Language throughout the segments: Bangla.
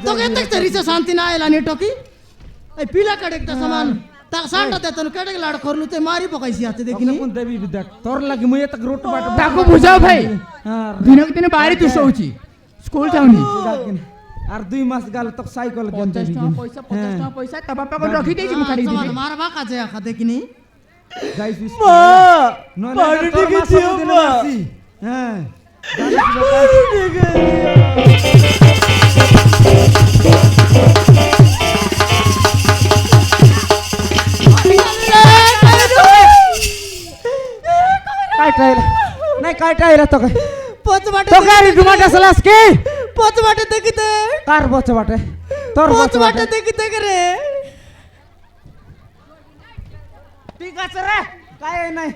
তোকে দেখতে রিসে শান্তি না এলা নি টকি এই পিলা কাড়ে একটা সমান তা সান্টা তে তন কাড়ে লাড় করলু তে মারি পকাইছি হাতে দেখিনি কোন দেবী বিদ্যাক তোর লাগি মুই এত রোট বাট তাকো বুঝাও ভাই দিনক দিনে বাইরে তুই শোউছি স্কুল যাওনি আর 2 মাস গাল তো সাইকেল কেন দেবি 50 টাকা পয়সা তা বাপা কোন রাখি দেইছি মুখারি দিবি মারবা কাজে আখা দেখিনি যাইছিস মা নলে পানি তোর দিকে মাস দিও দিন মা আসি হ্যাঁ পানি দিকে কাটাইলা নাই কাটাইলা তোকে পচ বাটে তোকে আর টমাটো সালাস কি পচ বাটে দেখিতে কার বচে বাটে তোর পচ বচে বাটে বাটে দেখিতে রে ঠিক আছে রে কাই নাই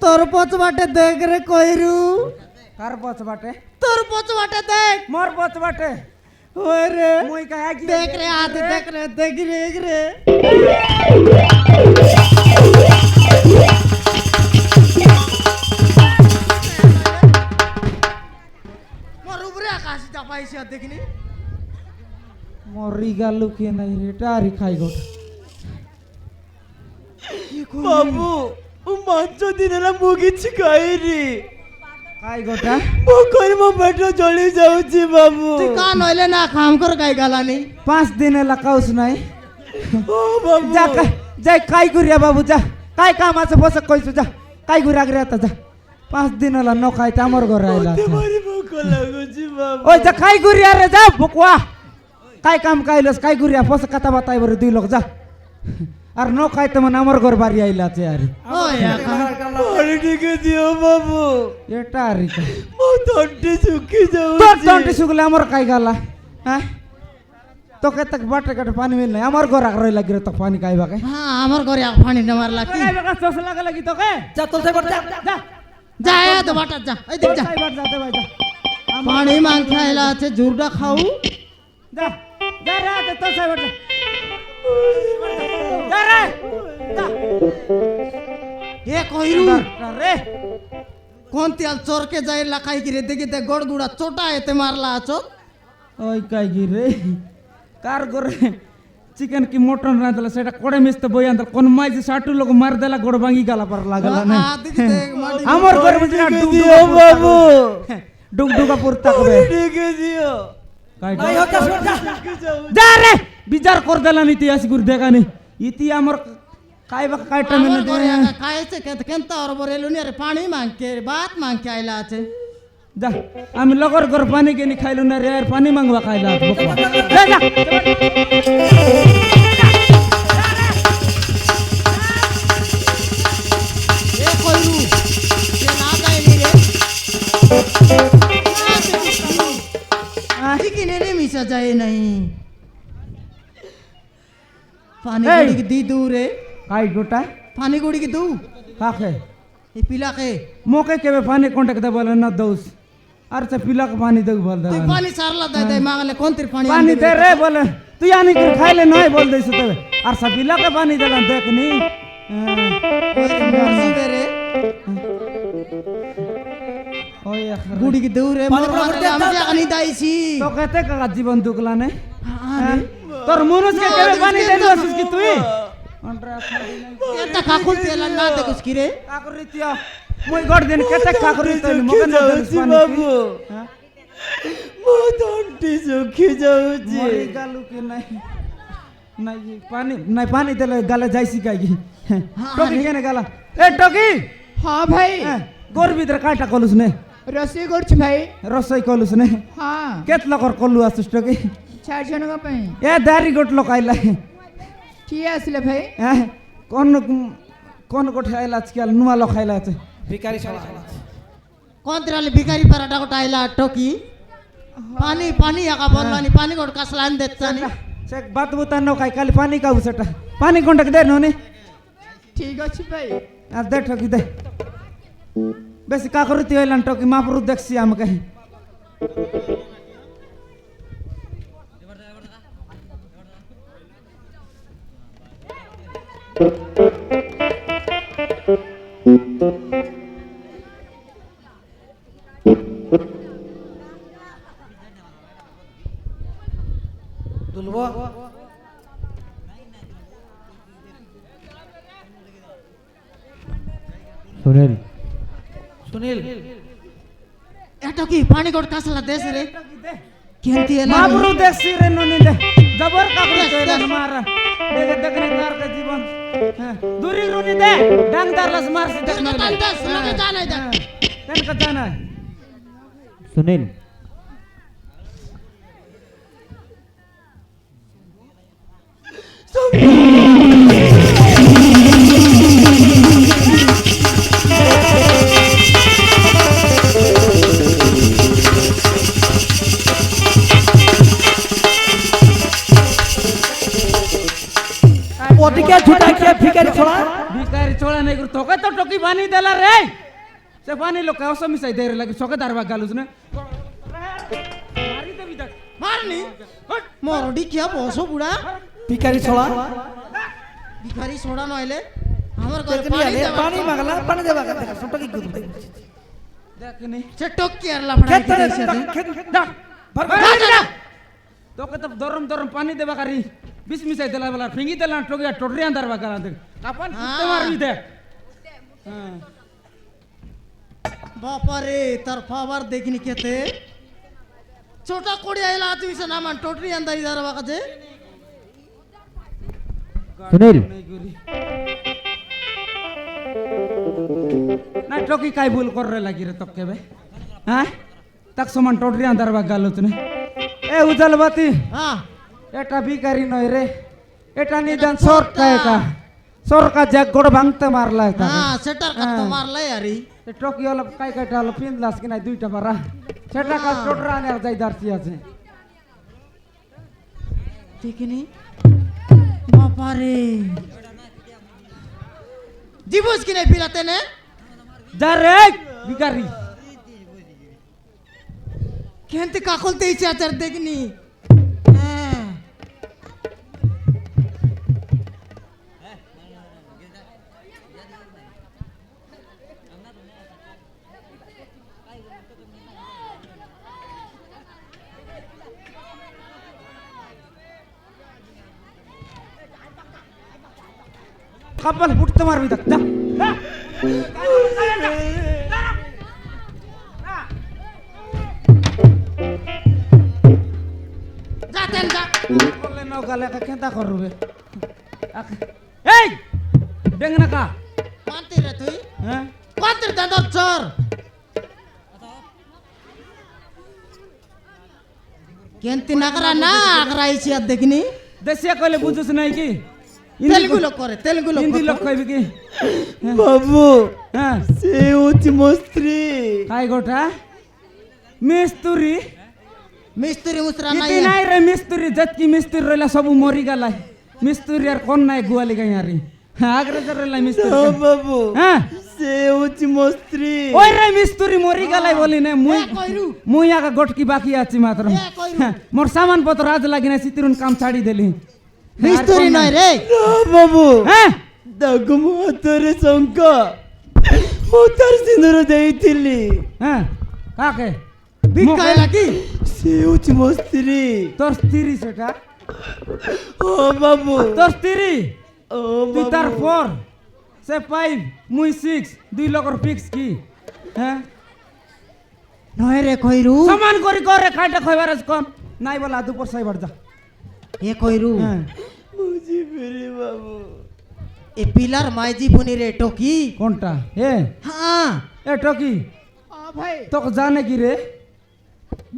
তোর পচ বাটে দেখ রে কইরু কার বচে বাটে তোর পচ বাটে দেখ মোর বচে বাটে ওই রে মুই কাই আকি দেখ রে হাতে দেখ রে দেখ রে মোর উপরে আকাশ চাপাইছি আর দেখিনি মরি গালু কে নাই রে টারি খাই গোট বাবু ও মাছ দিনেলা মুগিছি খাইরি খাই গোটা মুখর মো পেট জলি যাଉଛି বাবু তুই কা নইলে না কাম কর গাই গালানি 5 দিন এলা কাউস নাই ও বাবু যা যাই কাই গুরিয়া বাবু যা কাই কাম আছে বসে কইছু যা কাই গুরা গরে তা যা 5 দিন এলা ন খাইতে আমার ঘরে আইলা মতে মারি ভোক লাগুছি বাবু ওই যা কাই গুরিয়া রে যা বকवा কাই কাম কাইলস কাই গুরিয়া বসে কথা বাতাই বরে 2 লোক যা আর ন খাইতে মানে আমার ঘর বাড়ি আইলা আছে আর ওই পানি দিকে দিও বাবু এটা আর মো তন্টি শুকি তোর যাଉଛି তন্টি শুকলে আমার কাই গালা হ্যাঁ তোকে তক বাটে কাটে পানি মিল নাই আমার ঘর আগ্রহ লাগি রে তো পানি খাইবা কে হ্যাঁ আমার ঘরে পানি না মারলা কি খাইবা কা চস লাগা লাগি তোকে যা তোর সাইবার যা যা যা এ তো বাটা যা এই দেখ যা খাইবার যাতে ভাই যা পানি মাং খাইলা আছে জুরডা খাও যা যা রে তো সাইবার যা যা রে যা এ কইরু রে কোন তেল চোরকে যাই লাখাই গিরে দেখি দে গড় গুড়া চোটা এতে মারলা আছো ওই কাই গি রে কার করে চিকেন কি মটন রাঁধলা সেটা কোড়ে মিস্তে বই আনতাল কোন মাইজি সাটু লোক মার দেলা গোড় ভাঙি গালা পার লাগলা না দেখি দেখ মাটি আমার ঘর মধ্যে না দিও বাবু ডুগডুগা পুরতা করে দিকে দিও কাই ভাই হতা শুন যা যা রে বিচার কর দেলা নীতি আসি গুর দেখানি ইতি আমার কাইবা কাইটা আমার মিনে ঘরে দে খাইছে কেন আর বরে লুনি আরে পানি মাংকে বাত মাংকে আইলা আছে যা আমি লগর ঘর পানি কেনি খাইলু না রে আর পানি মাংবা খাইলা বকবা যা যা এ কইরু সে না যাইলি রে ঠিক নেনে মিশা যায় নাই পানি এই। গুড়ি দি দু রে কাই গোটা পানি গুড়ি কি দু কাকে এই পিলাকে मोके के पानी कांटेक्ट दे बोले न दोस अरे से पिला के पानी दे बोल दे তুই পানি সারলা দে দে মাগলে কোন তীর পানি पानी दे रे बोले तू यानी कर खाई ले नहीं बोल दे से तबे और से पिला के पानी दे देखनी রে ओए গুড়ি কি দু রে মোর মারলে আমি জানি দাইছি तो कहते का जीवन दुखला ने तोर मनुष्य के केवे पानी दे दस की तू এটা কাকুল তেল না দেখুস কি রে काकुरितिया মই গড় দিন কেতে काकुरित मके न दे पानी বাবু মো তন্টি শুকি যাଉଛି मरी गालू के नहीं नहीं पानी नहीं पानी देले गाले जाइसी काई टोकी केने गाला ए टोकी হ্যাঁ ভাই गोर भीतर काटा कलुस ने রসই করছি ভাই रसोई कलुस ने হ্যাঁ केत लकर कलु आसुस टोकी 4 জনଙ୍କ ପାଇଁ ए दारी गोट लकाइला কি আসলে ভাই कौन कौन गोठे आइला आजकल नुआ लखाइला আছে ভিখারি শালা কোন তীরালে ভিখারি পারাটা গোটা আইলা টকি পানি পানি আকা বললানি পানি গোট কাসলান দেতানি से बात बुता न खाई खाली पानी का उसटा पानी कोंटक दे नोने ঠিক আছে ভাই आ दे ठकी दे बेसी का करती होइलन टकी मापरु देखसी हम कहीं দুলবো সুনীল সুনীল এটা কি পানি গোট কাসলা দেশ রে কেনতি এলা মাবরু দেখছি রে ননি দে জবর কাপড় চলে মার দেখে দেখনে তার কা জীবন হ্যাঁ দূরি রুনি দে ডাং দারলাস মারছি দেখ না কান্দাস লগে জানাই দেখ কেন কা জানা সুনীল ওদিকে ছুটা খেয়ে ভিখারি ছোড়া ভিখারি ছোড়া নাই গুর তোকে তো টকি পানি দেলা রে সে পানি লোক কাউস মিসাই দে রে লাগি সকে দারবা গালুস না মারি দেবি দেখ মারনি মরডি কিয়া বসো বুড়া ভিখারি ছোড়া ভিখারি ছোড়া নইলে আমার ঘরে দেখনি পানি আলে দেবা পানি মাগলা পানি দেবা দেখা সবটা কি গুদ দেখনি সে টকি আর লাফড়া খেত কি দিছে দা না তোকে তো দরম দরম পানি দেবা কারি বিষ মিসাই দেলা বলা ফিঙ্গি দেলা টকি টড়রি আন্দার বাগালা দেখ কাপান কুত্তে মারবি দেখ হ্যাঁ বাপারে তার পাওয়ার দেখিনি কেতে ছোটা কোড়ি আইলা তুই সে নামান টোটরি আন্দারি দার বাকাছে সুনীল না টকি কাই ভুল করে লাগি রে তোকে বে হ্যাঁ তাক সমান টড়রি আন্দার বাগালো তুনে এ উজাল বাতি হ্যাঁ এটা ভিখারি নয় রে এটা নিদান সরকার যা গোড় ভাঙতে মারলা এটা হ্যাঁ সেটার কথা মারলাই আরি টকি হলো কাই কাইটা হলো পিনলাস কি নাই দুইটা পারা সেটা কাজ টোটরা আনে যাই দার্সি আছে দেখিনি বাপারে দিবস কিনে বিলাতে নে যা রে ভিখারি কেনতে কাকলতে ইচ্ছে আচার দেখিনি হ্যাঁ কপাল ফুটতে মারবি দেখ যা যাতেন যা বললে নগালে কা কেতা করবে এই দেখ না কা মানতে রে তুই হ্যাঁ কত দাদর চর কেনতি নাগরা না আগরা ইচ্ছে আর দেখিনি দেশিয়া কইলে বুঝুস নাই কি তেলুগু লোক করে তেলুগু লোক হিন্দি লোক কইবি কি বাবু হ্যাঁ সে হচ্ছে মস্ত্রী কাই গোটা মিস্তুরি মিস্ত্রি মুসরা নাই ইতি নাই রে মিস্তুরি জতকি মিস্তুরি রইলা সবু মরি গলাই মিস্তুরি আর কোন নাই গুয়ালি গাই আরি আগরে রইলা মিস্তুরি বাবু হ্যাঁ সে হচ্ছে মস্ত্রী ওই রে মিস্তুরি মরি গলাই বলি না মুই কইরু মুই আগা গটকি বাকি আছি মাত্র কইরু হ্যাঁ, মোর সামান পত্র আজ লাগি না সিতিরুন কাম ছাড়ি দেলি মিস্ত্রি নয় রে বাবু হ্যাঁ ତାକୁ ମୋ ହାତରେ ଶଙ୍ଖ ମୁଁ ତାର ସିନ୍ଦୁର ଦେଇଥିଲି হ্যাঁ কাকে ভিক্ষায় লাগি ସେ ହଉଛି ମୋ ସ୍ତ୍ରୀ তোর স্ত্রী সেটা ହଁ ବାବୁ তোর স্ত্রী ହଁ তুই তার ବାବୁ ফোর সে ফাইভ মুই সিক্স 2 লক্ষর ফিক্স কি হ্যাঁ নয় রে কইরু সমান করি করে খাইটা খাইবার কম নাই বলা দুপুর সাইবার যা এ কইরু হ্যাঁ ମୁଁ ଯିବିନି ବାବୁ এ পিলার মাইজি বনি রে টকি কোনটা এ হ্যাঁ এ টকি ভাই তোকে জানে কি রে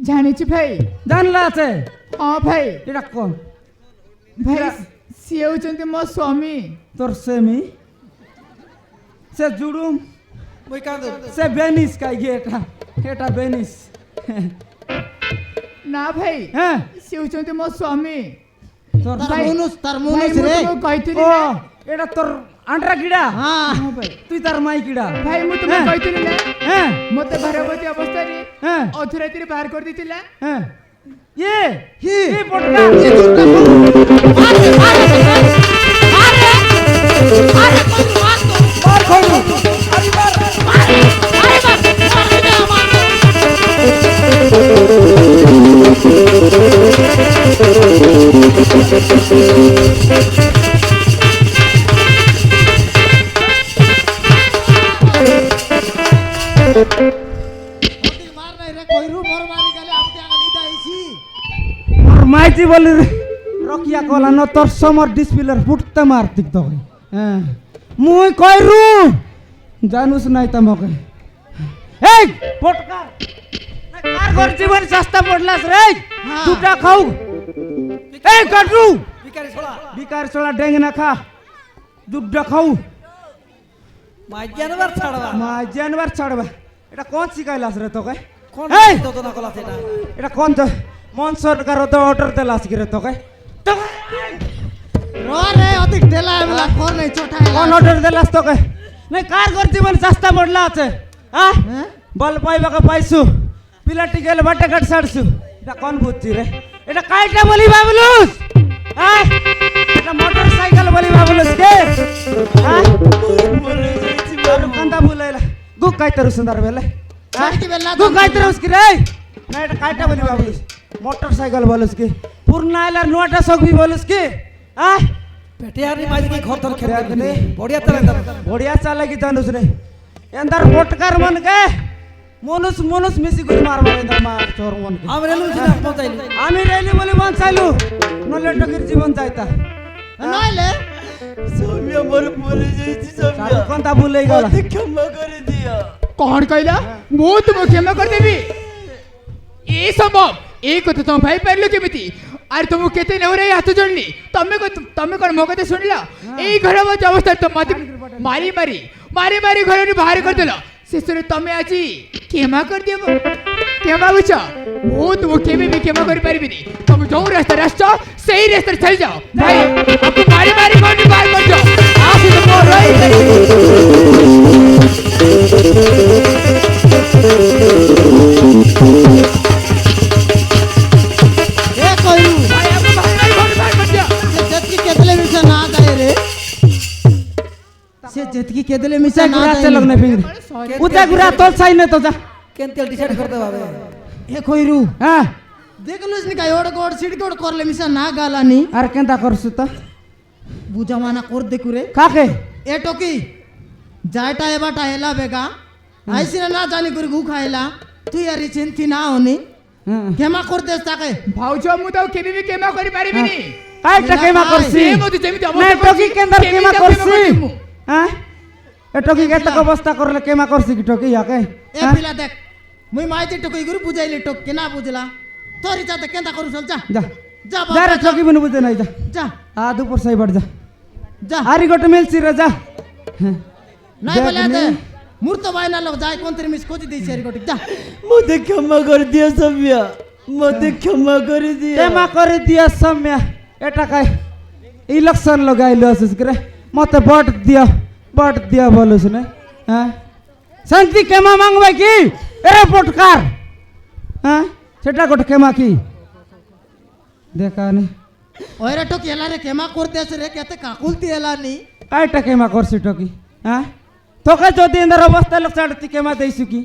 জানিছি ভাই জানলা আছে ভাই এটা কোন ভাই ସିଏ ହେଉଛନ୍ତି ମୋ ସ୍ୱାମୀ তোর সেমি সে জুড়ুম ମୁଁ କାନ୍ଦୁ সে বেনিস কাই গে এটা এটা বেনিস ନା ଭାଇ হ্যাঁ ସିଏ ହେଉଛନ୍ତି ମୋ ସ୍ୱାମୀ তোর তার মুনুস ଭାଇ ମୁଁ রে ତୁମକୁ କହିଥିଲି ও ନା এটা তোর আন্ড্রা কিডা হ্যাঁ ହଁ ଭାଇ তুই তার মাই কিডা ଭାଇ ମୁଁ ତୁମକୁ କହିଥିଲି ନା হ্যাঁ ମୋତେ ଗର୍ଭବତୀ ଅବସ୍ଥାରେ হ্যাঁ ଅଧରାତିରେ ବାହାର କରିଦେଇଥିଲା হ্যাঁ ये কি ये পটকা এ দুর্গা আরে আরে আরে আরে কইরু মার তো মার খইরু আরে মার দিদা মার ওদিকে মার নাই রে কইরু মোর মারি গেলে আপনি আগালি দাইছি মাইজি বলি রকিয়া কলা ন তোর সমর ডিসপ্লের ফুটতে মারতিক তো হ্যাঁ মুই কইরু জানুস নাই তমকে এই পটকার কার ঘর জীবন সস্তা পড়লাস রে হ্যাঁ। দুটা খাও এই কাটু বিকার ছোড়া ডেঙ্গ না খা দুটা খাও মা জানবার ছাড়বা এটা কোন শিখাইলাস রে তোকে এই এটা কোন তো মন সরকার তো অর্ডার দেলাস কি রে তোকে রে অধিক ঢেলা এমলা কর নাই চটাই কোন অর্ডার দেলাস তোকে নাই কার ঘর জীবন সস্তা পড়লা আছে হ্যাঁ হ্যাঁ বল পাইবাকে পাইছু পিলাটি গেলে বাটে কাট ছাড়ছু এটা কোন বুঝছি রে এটা কাইটা বলি ভাবলুস হ্যাঁ এটা মোটরসাইকেল বলি ভাবলুস কে হ্যাঁ আর কান্দা বুলাইলা গু কাইতারু সুন্দর বেলে ছাড়কি বেলা গু কাইতারুস কি রে না এটা কাইটা বলি ভাবলুস মোটরসাইকেল বলুস কি পুরনা এলার নোটা সকবি বলুস কি হ্যাঁ পেটিয়ারি মাঝ কি ঘর ধর খেতে দেখলে। বড়িয়া তলে বড়িয়া চালে কি জানুস রে এন্দার মোটকার মন কে মনুষ মনুষ মিশি করে মারবা এন্দার মার চোর মন কে আমি রেলু সিনা পৌঁছাইলি আমি রেলি বলি বাঁচাইলু নলে টকির জীবন যাইতা নইলে সৌম্য মোর মরে যাইছি সৌম্য সারু কোনটা ভুলেই গলা মতে ক্ষমা করে দিও କଣ କହିଲ ମୁଁ ତୁମକୁ କ୍ଷମା କରିଦେବି ଏ ସମ୍ଭବ ଏଇ କଥା ତମ ଭାଇ ପାରିଲ କେମିତି ଆରେ ତୁମକୁ କେତେ ନେଉରେ ହାତ ଯୋଡ଼ିଲି ତମେ କଣ ମୋ କଥା ଶୁଣିଲ ଏଇ ଘର ଅବସ୍ଥାରେ ତ ମତେ ମାରି ମାରି ମାରି ମାରି ଘରରୁ ବାହାର କରିଦେଲ ଶେଷରେ ତମେ ଆଜି କ୍ଷମା କରିଦିଅ କ୍ଷମା ବୁଝ ମୁଁ ତୁମକୁ କେବେ ବି କ୍ଷମା କରିପାରିବିନି ତମେ ଯୋଉ ରାସ୍ତାରେ ଆସିଛ ସେଇ ରାସ୍ତାରେ ଚାଲି ଯାଅ ଭାଇ ଆମକୁ ମାରି ମାରି ଘରରୁ ବାହାର କରିଦିଅ ଆସି ତ ମୋର এ কইরু ভাই ଆମକୁ ମାରି ମାରି ଘରରୁ ବାହାର କରିଦିଅ সে যেতকি কেদলে মিশা না যায় রে সে যেতকি কেদলে মিশা সে না গুরা যায় চলক না ফিঙ্গি উতা গুরা তোল চাই না তো যা কেন তেল ডিসাইড করতে হবে এ কইরু হ্যাঁ দেখলুস নি কাই ওড় গোড় সিড় গোড় করলে মিশা না গালানি আর কেনটা করছু তো বুঝামানা কর দেখু রে কাকে এ টকি যাইটা এবাটা এলা বেগা আইসিনা না জানি করে গু খাইলা তুই আর চিন্তি না হনি হ্যাঁ ক্ষমা কর দেস তাকে ଭାଉଜ ମୁଁ ତାକୁ କେବେ ବି କ୍ଷମା କରିପାରିବିନି কাইটা কেমা করছি ସେ ମୋତେ ଯେମିତି না ଅବସ୍ଥା টকি କରିଛି, কেন্দার କେମିତି কেমা ତାକୁ করছি କରିବି ମୁଁ? হ্যাঁ এ টকি কেতে অবস্থা করলে কেমা করছি কি টকি ইয়াকে এ পিলা দেখ মুই মাইতে টকি গুরু বুঝাইলি টক কে না বুঝলা তোর ইচ্ছাতে কেনটা করু চল যা যা যা যা রে বাবা, টকি বনে বুঝে নাই যা যা আ দুপুর সাই বাড় যা যা আরি গোটে মিলছি রে যা হ্যাঁ নাই দেখ বলে নি। দে মূর্ত বাইনা লোক যাই কোন তেরে মিস খোঁজি দিছি আর গটি যা মতে ক্ষমা করে দিও সৌম্য মতে ক্ষমা করে দিও কেমা করে দিয়া সম্যা এটা কাই ইলেকশন লগাইলো আসিস করে মতে ভোট দিয়া বলুস না হ্যাঁ শান্তি কেমা মাংবে কি এরে পটকার হ্যাঁ সেটা গোটে কেমা কি দেখা নি ওরে টকি এলা রে কেমা করতে আছে রে কেতে কাকুলতি এলা নি কাইটা কেমা করছি টকি হ্যাঁ তোকে যদি এদের অবস্থা লোক ছাড়তি কেমা দেইছু কি